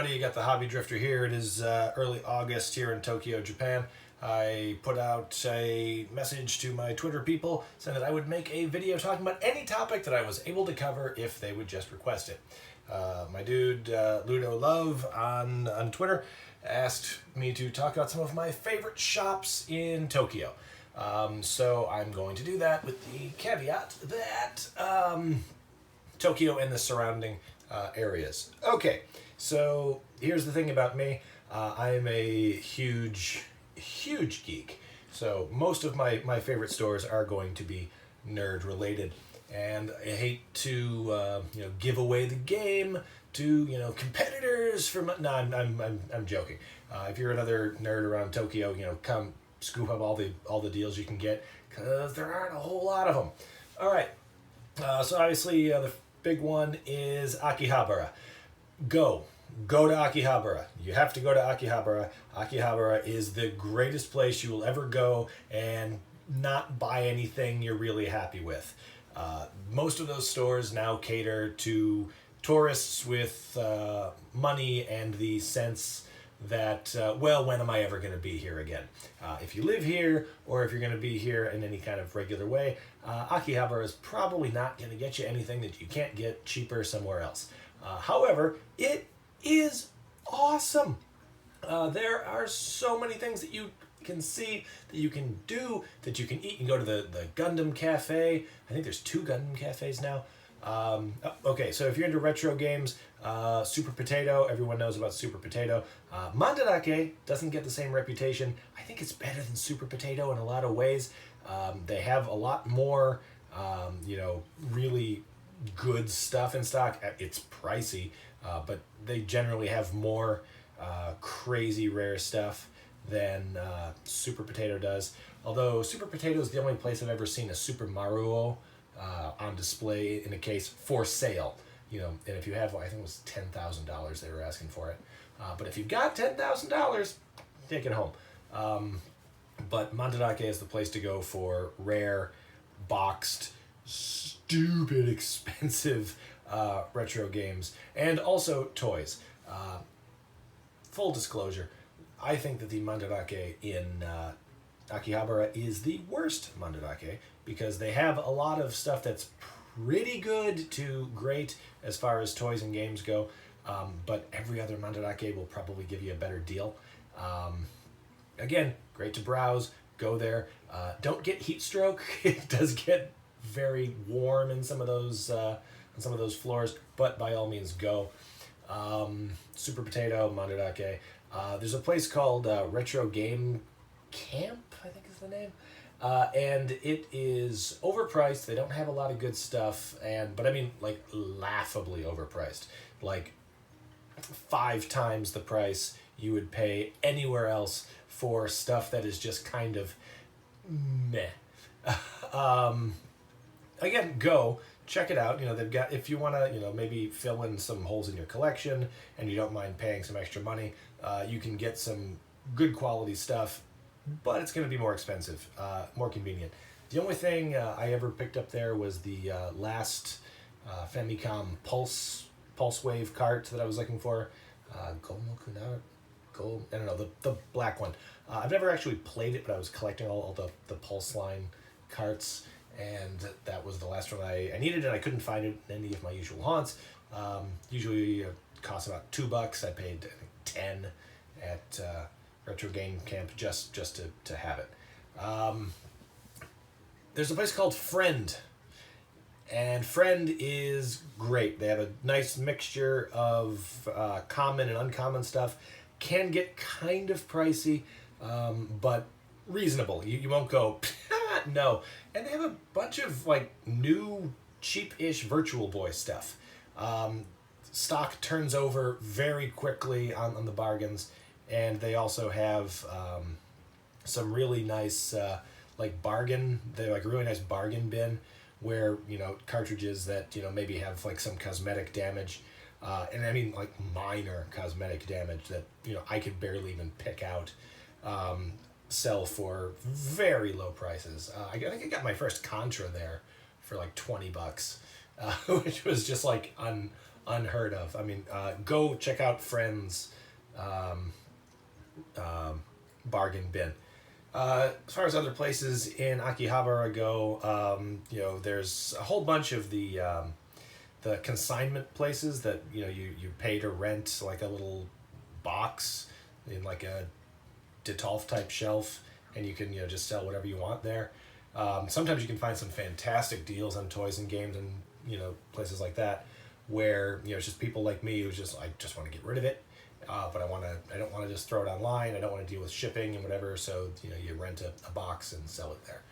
everybody, you got the Hobby Drifter here. It is early August here in Tokyo, Japan. I put out a message to my Twitter people saying that I would make a video talking about any topic that I was able to cover if they would just request it. My dude Ludo Love on Twitter asked me to talk about some of my favorite shops in Tokyo. So I'm going to do that with the caveat that Tokyo and the surrounding areas. Okay, so here's the thing about me. I'm a huge geek. So most of my favorite stores are going to be nerd related. And I hate to give away the game to competitors for no, I'm joking. If you're another nerd around Tokyo, come scoop up all the deals you can get, because there aren't a whole lot of them. All right. So obviously the big one is Akihabara. Go to Akihabara. You have to go to Akihabara. Akihabara is the greatest place you will ever go and not buy anything you're really happy with. Most of those stores now cater to tourists with money and the sense that, when am I ever going to be here again? If you live here, or if you're going to be here in any kind of regular way, Akihabara is probably not going to get you anything that you can't get cheaper somewhere else. However, it is awesome. There are so many things that you can see, that you can do, that you can eat. You can go to the Gundam Cafe. I think there's 2 Gundam Cafes now. Okay, so if you're into retro games, Super Potato, everyone knows about Super Potato. Mandarake doesn't get the same reputation. I think it's better than Super Potato in a lot of ways. They have a lot more, really good stuff in stock. It's pricey, but they generally have more crazy rare stuff than Super Potato does. Although Super Potato is the only place I've ever seen a Super Maruo on display in a case for sale. And if you have, I think it was $10,000 they were asking for it. But if you've got $10,000, take it home. But Mandarake is the place to go for rare, boxed, stupid expensive retro games, and also toys. Full disclosure, I think that the Mandarake in Akihabara is the worst Mandarake, because they have a lot of stuff that's pretty good to great as far as toys and games go, but every other Mandarake will probably give you a better deal. Again, great to browse, go there. Don't get heat stroke. It does get very warm in some of those floors, but by all means go. Super Potato, Mandarake. There's a place called Retro Game Camp, I think is the name. And it is overpriced. They don't have a lot of good stuff, but I mean, like, laughably overpriced. Like 5 times the price you would pay anywhere else for stuff that is just kind of meh. Again, go check it out. They've got, if you want to, maybe fill in some holes in your collection and you don't mind paying some extra money, you can get some good quality stuff, but it's going to be more expensive, more convenient. The only thing I ever picked up there was the last Famicom Pulse Wave cart that I was looking for. I don't know, the black one. I've never actually played it, but I was collecting all the Pulse line carts, and that was the last one I needed, and I couldn't find it in any of my usual haunts. Usually it costs about $2. I paid, I think, 10 at Retro Game Camp just to have it. There's a place called Friend, and Friend is great. They have a nice mixture of common and uncommon stuff. Can get kind of pricey, but reasonable. You won't go, no. And they have a bunch of new cheap-ish Virtual Boy stuff. Stock turns over very quickly on the bargains, and they also have some really nice bargain. They're really nice bargain bin where cartridges that maybe have some cosmetic damage, and I mean minor cosmetic damage that I could barely even pick out, sell for very low prices. I think I got my first Contra there for $20. which was just like unheard of. I mean, go check out Friends um, bargain bin. As far as other places in Akihabara go, there's a whole bunch of the consignment places that you pay to rent like a little box in like a Detolf type shelf, and you can just sell whatever you want there. Sometimes you can find some fantastic deals on toys and games and places like that, where it's just people like me who I just want to get rid of it, but I don't want to just throw it online. I don't want to deal with shipping and whatever. So you rent a box and sell it there.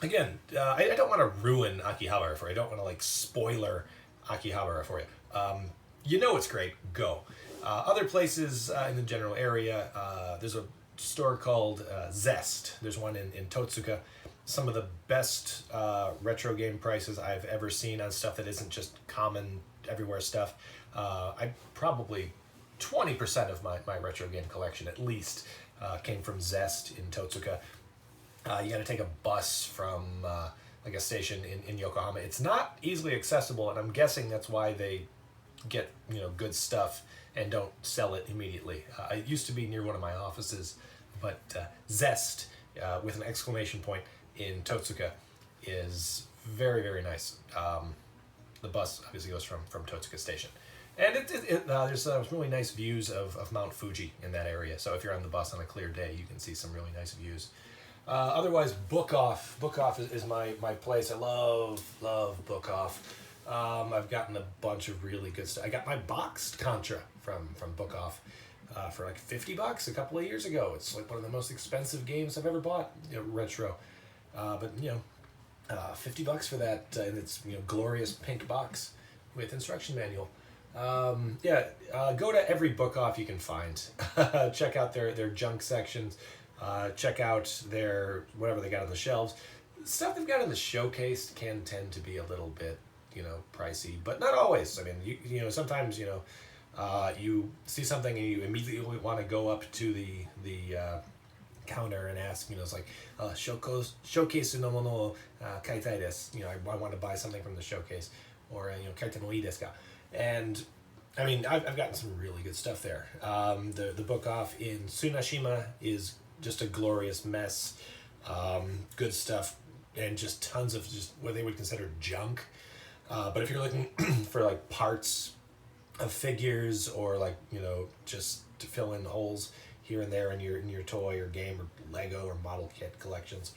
Again, I don't want to ruin Akihabara for you. I don't want to like spoiler Akihabara for you. It's great. Go. Other places in the general area, there's a store called Zest. There's one in Totsuka. Some of the best retro game prices I've ever seen on stuff that isn't just common everywhere stuff. I probably 20% of my retro game collection at least came from Zest in Totsuka. You got to take a bus from like a station in Yokohama. It's not easily accessible, and I'm guessing that's why they get good stuff and don't sell it immediately. It used to be near one of my offices, but Zest with an exclamation point in Totsuka is very, very nice. The bus obviously goes from Totsuka Station. And there's really nice views of Mount Fuji in that area. So if you're on the bus on a clear day, you can see some really nice views. Otherwise, Book Off. Book Off is my place. I love Book Off. I've gotten a bunch of really good stuff. I got my boxed Contra from Book Off for like $50 a couple of years ago. It's like one of the most expensive games I've ever bought, retro. But $50 for that, and it's glorious pink box with instruction manual. Go to every Book Off you can find. Check out their junk sections. Check out their whatever they got on the shelves. Stuff they've got in the showcase can tend to be a little bit pricey, but not always. I mean, sometimes you see something and you immediately want to go up to the counter and ask, it's like showcase no mono o kaitai desu. I want to buy something from the showcase, or kaite mo ii desu ka? And I mean, I've gotten some really good stuff there. The Book Off in Tsunashima is just a glorious mess. Good stuff, and just tons of just what they would consider junk. But if you're looking for like parts of figures, or like just to fill in holes here and there in your toy or game or Lego or model kit collections,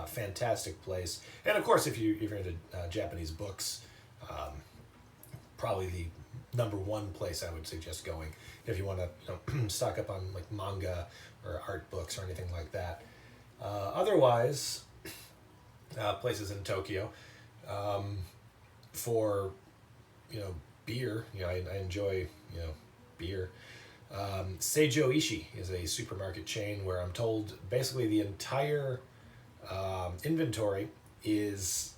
fantastic place. And of course, if you're into Japanese books, probably the number one place I would suggest going if you want to stock up on like manga or art books or anything like that. Otherwise, places in Tokyo. For beer, I enjoy beer. Seijo Ishii is a supermarket chain where I'm told basically the entire inventory is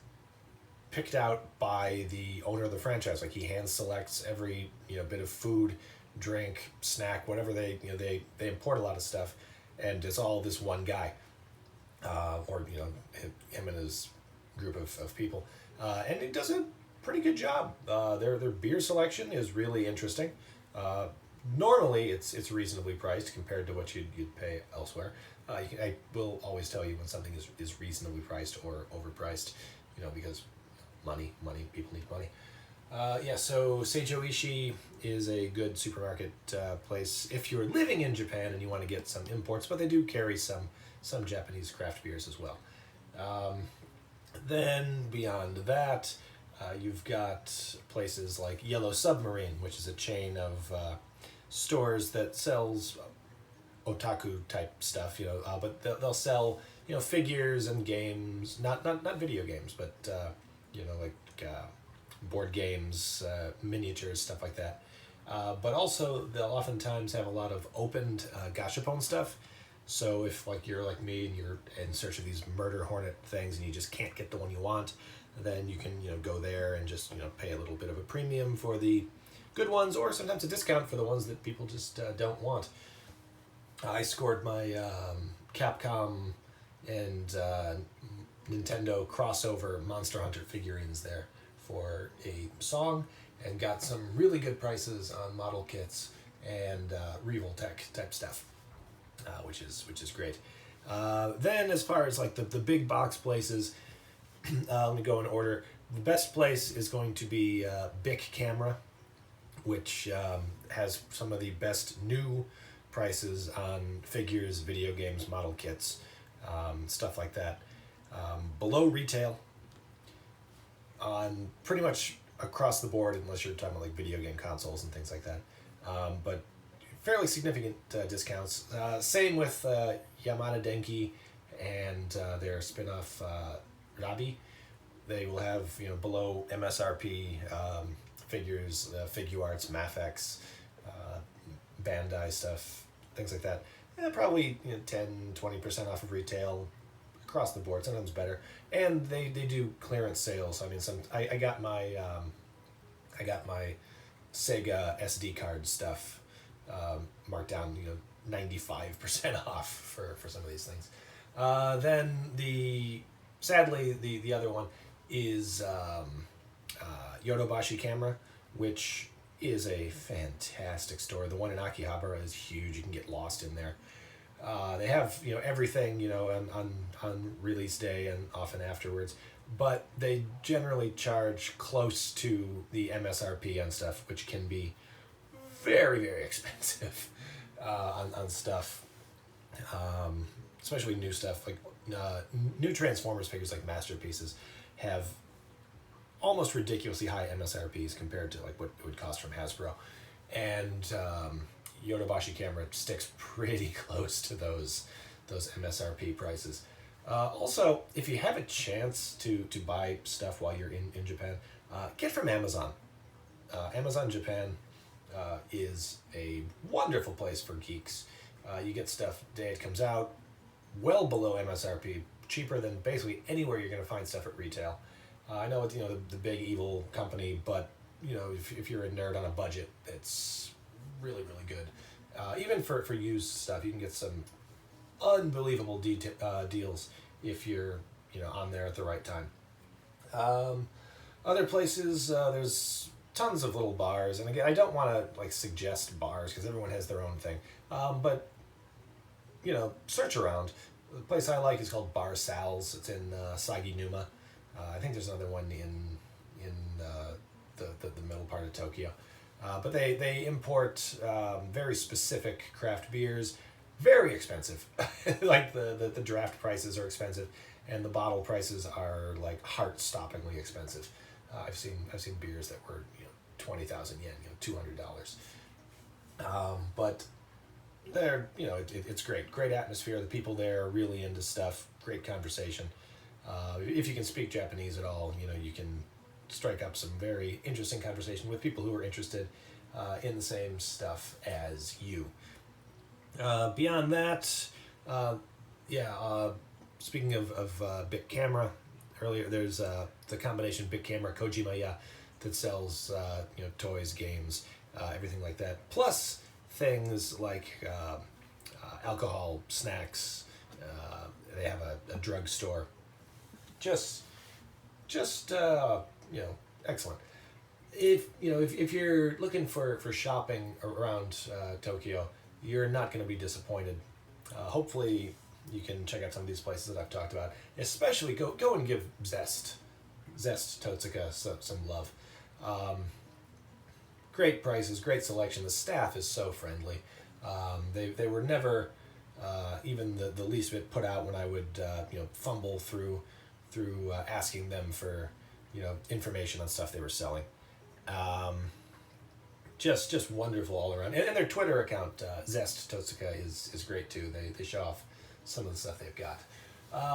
picked out by the owner of the franchise. Like, he hand selects every bit of food, drink, snack, whatever they import a lot of stuff, and it's all this one guy, or him and his group of people, and it does a pretty good job. Their beer selection is really interesting. Normally, it's reasonably priced compared to what you'd pay elsewhere. I will always tell you when something is reasonably priced or overpriced, because money, people need money. So Seijo Ishii is a good supermarket place if you're living in Japan and you want to get some imports, but they do carry some Japanese craft beers as well. Then beyond that, you've got places like Yellow Submarine, which is a chain of stores that sells otaku type stuff, but they'll sell figures and games, not video games, but like board games, miniatures, stuff like that. But also they'll oftentimes have a lot of opened gashapon stuff. So if like you're like me and you're in search of these murder hornet things and you just can't get the one you want, then you can go there and just pay a little bit of a premium for the good ones, or sometimes a discount for the ones that people just don't want. I scored my Capcom and Nintendo crossover Monster Hunter figurines there for a song, and got some really good prices on model kits and Revoltech type stuff, which is great. Then as far as like the big box places, let me go in order. The best place is going to be Bic Camera, which has some of the best new prices on figures, video games, model kits, stuff like that. Below retail on pretty much across the board, unless you're talking about like video game consoles and things like that. But fairly significant discounts. Same with Yamada Denki and their spin-off Rabi. They will have below MSRP figures, Figuarts, Mafex, Bandai stuff, things like that. Probably 10-20% off of retail across the board. Sometimes better, and they do clearance sales. I mean, I got my Sega SD card stuff marked down 95% off for some of these things. Then sadly the other one is Yodobashi Camera, which is a fantastic store. The one in Akihabara is huge. You can get lost in there. They have everything on release day and often afterwards, but they generally charge close to the MSRP on stuff, which can be very, very expensive on stuff, especially new stuff. Like new Transformers figures like Masterpieces have almost ridiculously high MSRPs compared to like what it would cost from Hasbro, and Yodobashi Camera sticks pretty close to those MSRP prices. Also, if you have a chance to buy stuff while you're in Japan, get from Amazon. Amazon Japan is a wonderful place for geeks. You get stuff the day it comes out, well below MSRP, cheaper than basically anywhere you're going to find stuff at retail. I know it's the big evil company, but if you're a nerd on a budget, it's really, really good. Even for used stuff, you can get some unbelievable deals if you're on there at the right time. Other places, there's tons of little bars, and again, I don't want to like suggest bars because everyone has their own thing. But search around. The place I like is called Bar Sal's. It's in Saginuma. I think there's another one in the middle part of Tokyo. But they import very specific craft beers, very expensive. Like the draft prices are expensive, and the bottle prices are like heart-stoppingly expensive. I've seen beers that were 20,000 yen, $200. But they're it's great atmosphere. The people there are really into stuff. Great conversation. If you can speak Japanese at all, you can strike up some very interesting conversation with people who are interested in the same stuff as you. Beyond that, speaking of Bic Camera, earlier there's the combination Bic Camera Kojimaya that sells toys, games, everything like that, plus things like alcohol, snacks. They have a drugstore. Just excellent. If you're looking for shopping around Tokyo, you're not going to be disappointed. Hopefully, you can check out some of these places that I've talked about. Especially go and give Zest Totsuka some love. Great prices, great selection. The staff is so friendly. They were never even the least bit put out when I would fumble through asking them for information on stuff they were selling. Just wonderful all around, and their Twitter account Zest Totsuka is great too. They show off some of the stuff they've got.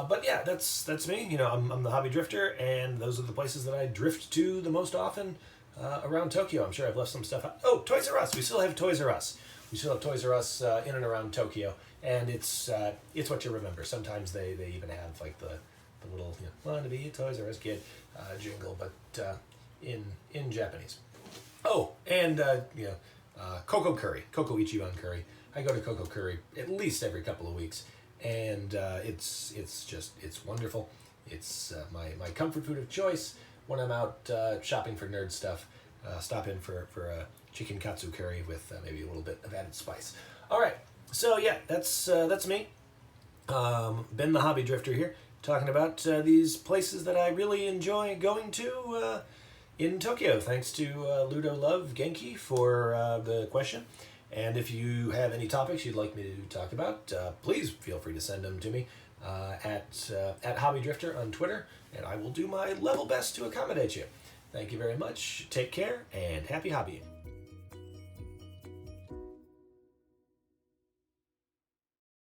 But yeah, that's me. I'm the hobby drifter, and those are the places that I drift to the most often around Tokyo. I'm sure I've left some stuff out. Oh, Toys R Us. We still have Toys R Us. We still have Toys R Us in and around Tokyo, and it's what you remember. Sometimes they even have like the little want to be a Toys R Us kid jingle, but in Japanese. Oh, and Koko Curry, Koko Ichiban Curry. I go to Koko Curry at least every couple of weeks, and it's wonderful. It's my comfort food of choice when I'm out shopping for nerd stuff. Stop in for a chicken katsu curry with maybe a little bit of added spice. All right, so yeah, that's me. Ben the Hobby Drifter here, talking about these places that I really enjoy going to in Tokyo. Thanks to Ludo Love Genki for the question. And if you have any topics you'd like me to talk about, please feel free to send them to me at Hobby Drifter on Twitter, and I will do my level best to accommodate you. Thank you very much. Take care, and happy hobbying.